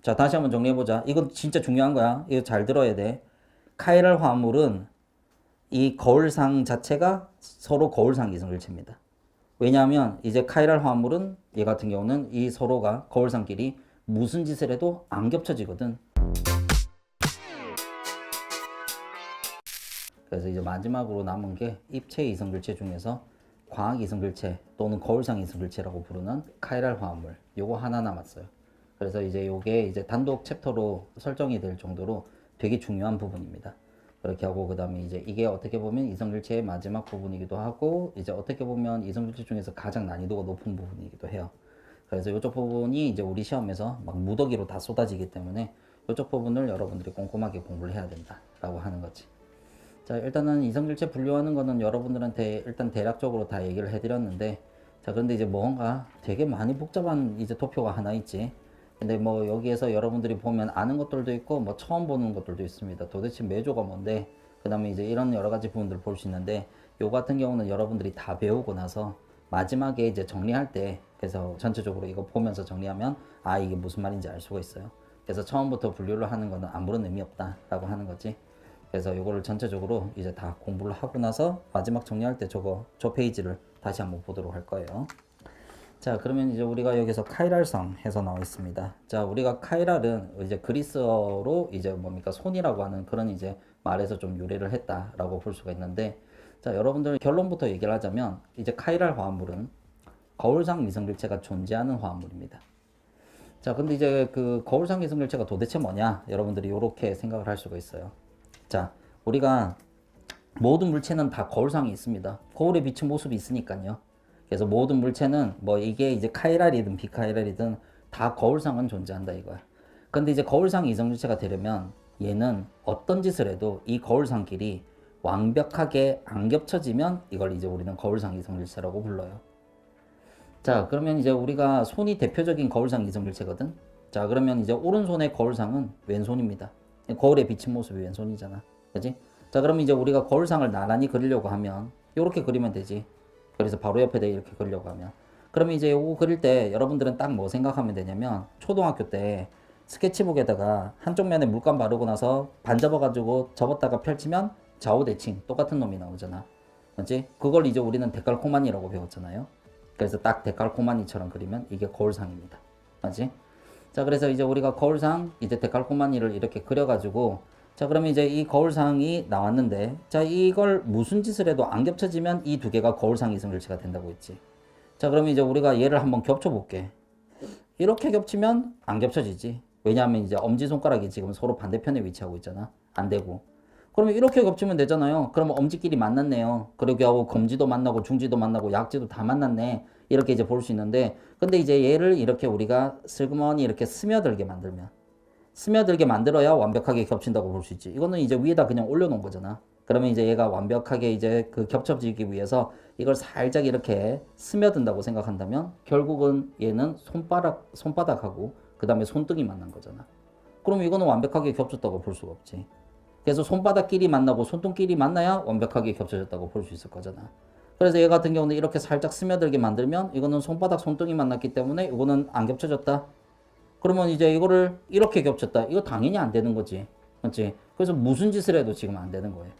자, 다시 한번 정리해보자. 이건 진짜 중요한 거야. 이거 잘 들어야 돼. 카이랄 화합물은 이 거울상 자체가 서로 거울상 이성질체입니다. 왜냐하면 이제 카이랄 화합물은 얘 같은 경우는 이 서로가 거울상끼리 무슨 짓을 해도 안 겹쳐지거든. 그래서 이제 마지막으로 남은 게 입체 이성질체 중에서 광학 이성질체 또는 거울상 이성질체라고 부르는 카이랄 화합물. 요거 하나 남았어요. 그래서 이제 요게 이제 단독 챕터로 설정이 될 정도로 되게 중요한 부분입니다. 그렇게 하고 그다음에 이제 이게 어떻게 보면 이성질체의 마지막 부분이기도 하고 이제 어떻게 보면 이성질체 중에서 가장 난이도가 높은 부분이기도 해요. 그래서 이쪽 부분이 이제 우리 시험에서 막 무더기로 다 쏟아지기 때문에 이쪽 부분을 여러분들이 꼼꼼하게 공부를 해야 된다라고 하는 거지. 자, 일단은 이성질체 분류하는 거는 여러분들한테 일단 대략적으로 다 얘기를 해드렸는데, 자, 그런데 이제 뭔가 되게 많이 복잡한 이제 도표가 하나 있지. 근데 뭐 여기에서 여러분들이 보면 아는 것들도 있고 뭐 처음 보는 것들도 있습니다. 도대체 매조가 뭔데? 그 다음에 이제 이런 여러 가지 부분들을 볼 수 있는데, 요 같은 경우는 여러분들이 다 배우고 나서 마지막에 이제 정리할 때, 그래서 전체적으로 이거 보면서 정리하면 아, 이게 무슨 말인지 알 수가 있어요. 그래서 처음부터 분류를 하는 거는 아무런 의미 없다라고 하는 거지. 그래서 이거를 전체적으로 이제 다 공부를 하고 나서 마지막 정리할 때 저 페이지를 다시 한번 보도록 할 거예요. 자, 그러면 이제 우리가 여기서 카이랄성 해서 나와 있습니다. 자, 우리가 카이랄은 이제 그리스어로 이제 뭡니까 손이라고 하는 그런 이제 말에서 좀 유래를 했다라고 볼 수가 있는데, 자, 여러분들 결론부터 얘기를 하자면 이제 카이랄 화합물은 거울상 이성질체가 존재하는 화합물입니다. 자, 근데 이제 그 거울상 이성질체가 도대체 뭐냐? 여러분들이 이렇게 생각을 할 수가 있어요. 자, 우리가 모든 물체는 다 거울상이 있습니다. 거울에 비친 모습이 있으니까요. 그래서 모든 물체는 뭐 이게 이제 카이랄이든 비카이랄이든 다 거울상은 존재한다 이거야. 근데 이제 거울상 이성질체가 되려면 얘는 어떤 짓을 해도 이 거울상끼리 완벽하게 안 겹쳐지면 이걸 이제 우리는 거울상 이성질체라고 불러요. 자, 그러면 이제 우리가 손이 대표적인 거울상 이성질체거든. 자, 그러면 이제 오른손의 거울상은 왼손입니다. 거울에 비친 모습이 왼손이잖아. 그지? 자, 그러면 이제 우리가 거울상을 나란히 그리려고 하면 이렇게 그리면 되지. 그래서 바로 옆에다 이렇게 그리려고 하면. 그러면 이제 요거 그릴 때 여러분들은 딱 뭐 생각하면 되냐면 초등학교 때 스케치북에다가 한쪽 면에 물감 바르고 나서 반 접어가지고 접었다가 펼치면 좌우 대칭 똑같은 놈이 나오잖아. 그렇지? 그걸 이제 우리는 데칼코마니라고 배웠잖아요. 그래서 딱 데칼코마니처럼 그리면 이게 거울상입니다. 맞지? 자, 그래서 이제 우리가 거울상 이제 데칼코마니를 이렇게 그려가지고, 자, 그러면 이제 이 거울상이 나왔는데, 자, 이걸 무슨 짓을 해도 안 겹쳐지면 이 두 개가 거울상 이성질체가 된다고 했지. 자, 그러면 이제 우리가 얘를 한번 겹쳐볼게. 이렇게 겹치면 안 겹쳐지지. 왜냐하면 이제 엄지손가락이 지금 서로 반대편에 위치하고 있잖아. 안 되고. 그러면 이렇게 겹치면 되잖아요. 그러면 엄지끼리 만났네요. 그렇게 하고 검지도 만나고 중지도 만나고 약지도 다 만났네. 이렇게 이제 볼 수 있는데, 근데 이제 얘를 이렇게 우리가 슬그머니 이렇게 스며들게 만들면, 스며들게 만들어야 완벽하게 겹친다고 볼 수 있지. 이거는 이제 위에다 그냥 올려놓은 거잖아. 그러면 이제 얘가 완벽하게 이제 그 겹쳐지기 위해서 이걸 살짝 이렇게 스며든다고 생각한다면 결국은 얘는 손바닥하고 그 다음에 손등이 만난 거잖아. 그럼 이거는 완벽하게 겹쳤다고 볼 수가 없지. 그래서 손바닥끼리 만나고 손등끼리 만나야 완벽하게 겹쳐졌다고 볼 수 있을 거잖아. 그래서 얘 같은 경우는 이렇게 살짝 스며들게 만들면 이거는 손바닥 손등이 만났기 때문에 이거는 안 겹쳐졌다. 그러면 이제 이거를 이렇게 겹쳤다. 이거 당연히 안 되는 거지. 맞지? 그래서 무슨 짓을 해도 지금 안 되는 거예요.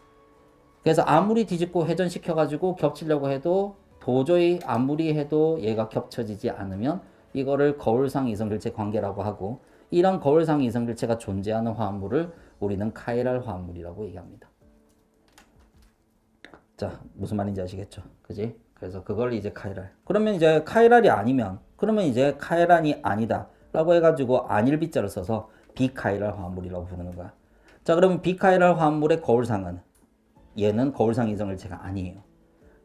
그래서 아무리 뒤집고 회전시켜가지고 겹치려고 해도 도저히 아무리 해도 얘가 겹쳐지지 않으면 이거를 거울상 이성질체 관계라고 하고, 이런 거울상 이성질체가 존재하는 화합물을 우리는 카이랄 화합물이라고 얘기합니다. 자, 무슨 말인지 아시겠죠? 그지? 그래서 그걸 이제 카이랄. 그러면 이제 카이랄이 아니면, 그러면 이제 카이랄이 아니다 라고 해가지고 안일비자를 써서 비카이랄 화합물이라고 부르는 거야. 자, 그러면 비카이랄 화합물의 거울상은 얘는 거울상 이성질체가 아니에요.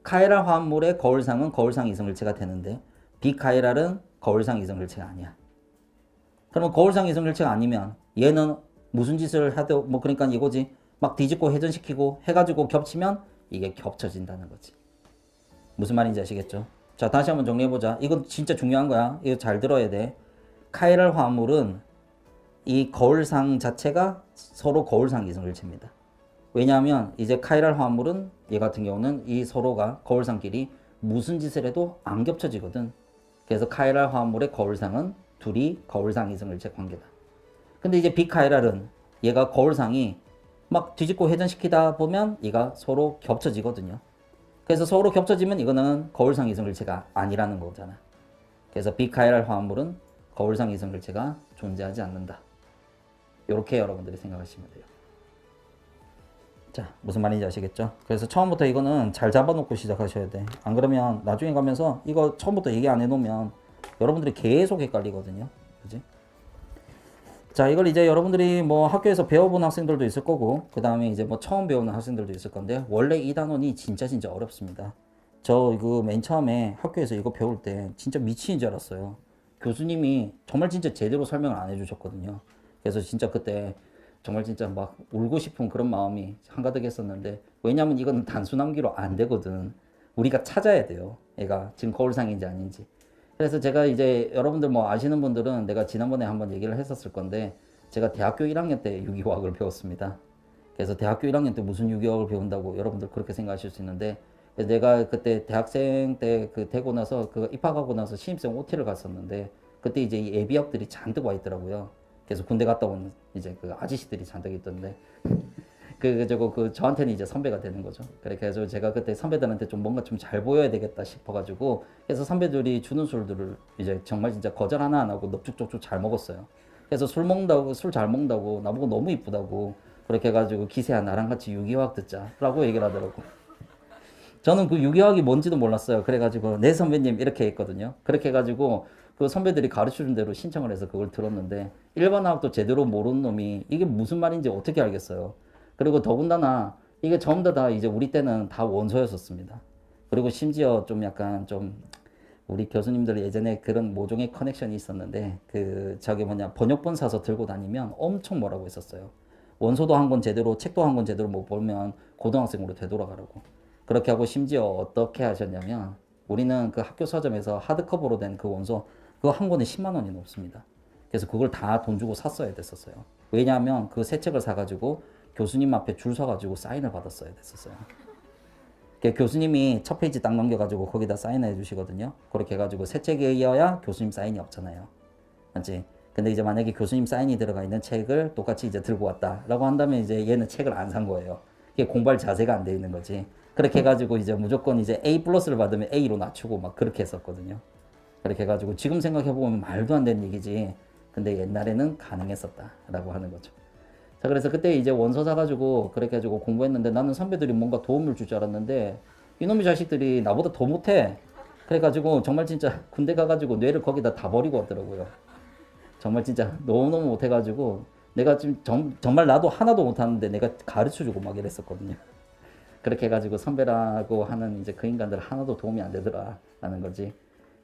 카이랄 화합물의 거울상은 거울상 이성질체가 되는데 비카이랄은 거울상 이성질체가 아니야. 그러면 거울상 이성질체가 아니면 얘는 무슨 짓을 하도 뭐 그러니까 이거지. 막 뒤집고 회전시키고 해가지고 겹치면 이게 겹쳐진다는 거지. 무슨 말인지 아시겠죠? 자, 다시 한번 정리해보자. 이건 진짜 중요한 거야. 이거 잘 들어야 돼. 카이랄 화합물은 이 거울상 자체가 서로 거울상 이성질체입니다. 왜냐하면 이제 카이랄 화합물은 얘 같은 경우는 이 서로가 거울상끼리 무슨 짓을 해도 안 겹쳐지거든. 그래서 카이랄 화합물의 거울상은 둘이 거울상 이성질체 관계다. 근데 이제 비카이랄은 얘가 거울상이 막 뒤집고 회전시키다 보면 얘가 서로 겹쳐지거든요. 그래서 서로 겹쳐지면 이거는 거울상 이성질체가 아니라는 거잖아. 그래서 비카이랄 화합물은 거울상 이성질체가 존재하지 않는다. 이렇게 여러분들이 생각하시면 돼요. 자, 무슨 말인지 아시겠죠? 그래서 처음부터 이거는 잘 잡아놓고 시작하셔야 돼. 안 그러면 나중에 가면서 이거 처음부터 얘기 안 해놓으면 여러분들이 계속 헷갈리거든요. 그지? 자, 이걸 이제 여러분들이 뭐 학교에서 배워본 학생들도 있을 거고, 그 다음에 이제 뭐 처음 배우는 학생들도 있을 건데, 원래 이 단원이 진짜 어렵습니다. 저 그 맨 처음에 학교에서 이거 배울 때 진짜 미친인 줄 알았어요. 교수님이 정말 진짜 제대로 설명을 안 해주셨거든요. 그래서 진짜 그때 정말 진짜 막 울고 싶은 그런 마음이 한가득 했었는데, 왜냐면 이거는 단순함기로 안 되거든. 우리가 찾아야 돼요. 얘가 지금 거울상인지 아닌지. 그래서 제가 이제 여러분들 뭐 아시는 분들은 내가 지난번에 한번 얘기를 했었을 건데, 제가 대학교 1학년 때 유기화학을 배웠습니다. 그래서 대학교 1학년 때 무슨 유기화학을 배운다고 여러분들 그렇게 생각하실 수 있는데, 내가 그때 대학생 때 그 되고 나서 그 입학하고 나서 신입생 OT를 갔었는데, 그때 이제 이 예비역들이 잔뜩 와 있더라고요. 그래서 군대 갔다 온 이제 그 아저씨들이 잔뜩 있던데, 저한테는 이제 선배가 되는 거죠. 그래서 제가 그때 선배들한테 좀 뭔가 좀 잘 보여야 되겠다 싶어가지고, 그래서 선배들이 주는 술들을 이제 정말 진짜 거절 하나 안 하고 넙죽넙죽 잘 먹었어요. 그래서 술 먹는다고, 술 잘 먹는다고, 나보고 너무 이쁘다고, 그렇게 해가지고 기세야 나랑 같이 유기화학 듣자라고 얘기를 하더라고. 저는 그 유기화학이 뭔지도 몰랐어요. 그래가지고 네 선배님 이렇게 했거든요. 그렇게 해가지고 그 선배들이 가르쳐준 대로 신청을 해서 그걸 들었는데, 일반화학도 제대로 모르는 놈이 이게 무슨 말인지 어떻게 알겠어요. 그리고 더군다나 이게 전부 다 이제 우리 때는 다 원소였었습니다. 그리고 심지어 좀 약간 좀 우리 교수님들 예전에 그런 모종의 커넥션이 있었는데, 그 저기 뭐냐 번역본 사서 들고 다니면 엄청 뭐라고 했었어요. 원소도 한 권 제대로, 책도 한 권 제대로 못 보면 고등학생으로 되돌아가라고. 그렇게 하고 심지어 어떻게 하셨냐면, 우리는 그 학교 서점에서 하드커버로 된 그 원서 그거 한 권에 10만 원이 넘습니다. 그래서 그걸 다 돈 주고 샀어야 됐었어요. 왜냐하면 그 새 책을 사가지고 교수님 앞에 줄 서가지고 사인을 받았어야 됐었어요. 교수님이 첫 페이지 딱 넘겨가지고 거기다 사인해 주시거든요. 그렇게 해가지고 새 책이어야 교수님 사인이 없잖아요. 맞지? 근데 이제 만약에 교수님 사인이 들어가 있는 책을 똑같이 이제 들고 왔다라고 한다면 이제 얘는 책을 안 산 거예요. 이게 공부할 자세가 안 돼 있는 거지. 그렇게 해가지고 이제 무조건 이제 A 플러스를 받으면 A로 낮추고 막 그렇게 했었거든요. 그렇게 해가지고 지금 생각해보면 말도 안 되는 얘기지. 근데 옛날에는 가능했었다라고 하는 거죠. 자, 그래서 그때 이제 원서 사가지고 그렇게 해가지고 공부했는데, 나는 선배들이 뭔가 도움을 줄 줄 알았는데 이놈의 자식들이 나보다 더 못해. 그래가지고 정말 진짜 군대 가가지고 뇌를 거기다 다 버리고 왔더라고요. 정말 진짜 너무너무 못해가지고 내가 지금 정말 나도 하나도 못하는데 내가 가르쳐주고 막 이랬었거든요. 그렇게 해가지고 선배라고 하는 이제 그 인간들 하나도 도움이 안 되더라라는 거지.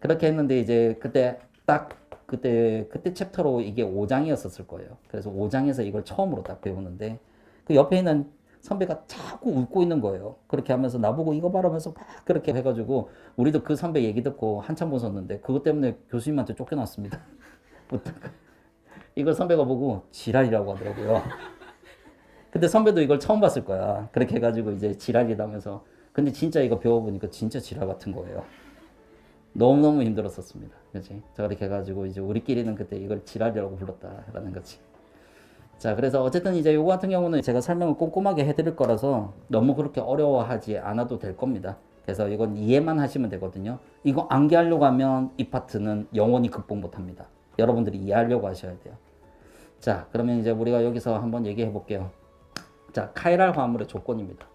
그렇게 했는데 이제 그때 딱 그때 챕터로 이게 5장이었었을 거예요. 그래서 5장에서 이걸 처음으로 딱 배우는데, 그 옆에 있는 선배가 자꾸 웃고 있는 거예요. 그렇게 하면서 나보고 이거 바라면서 막 그렇게 해가지고 우리도 그 선배 얘기 듣고 한참 웃었는데, 그것 때문에 교수님한테 쫓겨났습니다. 이걸 선배가 보고 지랄이라고 하더라고요. 근데 선배도 이걸 처음 봤을 거야. 그렇게 해가지고 이제 지랄이라면서. 근데 진짜 이거 배워보니까 진짜 지랄 같은 거예요. 너무너무 힘들었었습니다. 그치? 자, 그렇게 해가지고 이제 우리끼리는 그때 이걸 지랄이라고 불렀다라는 거지. 자, 그래서 어쨌든 이제 요거 같은 경우는 제가 설명을 꼼꼼하게 해드릴 거라서 너무 그렇게 어려워하지 않아도 될 겁니다. 그래서 이건 이해만 하시면 되거든요. 이거 암기하려고 하면 이 파트는 영원히 극복 못 합니다. 여러분들이 이해하려고 하셔야 돼요. 자, 그러면 이제 우리가 여기서 한번 얘기해 볼게요. 자, 카이랄 화합물의 조건입니다.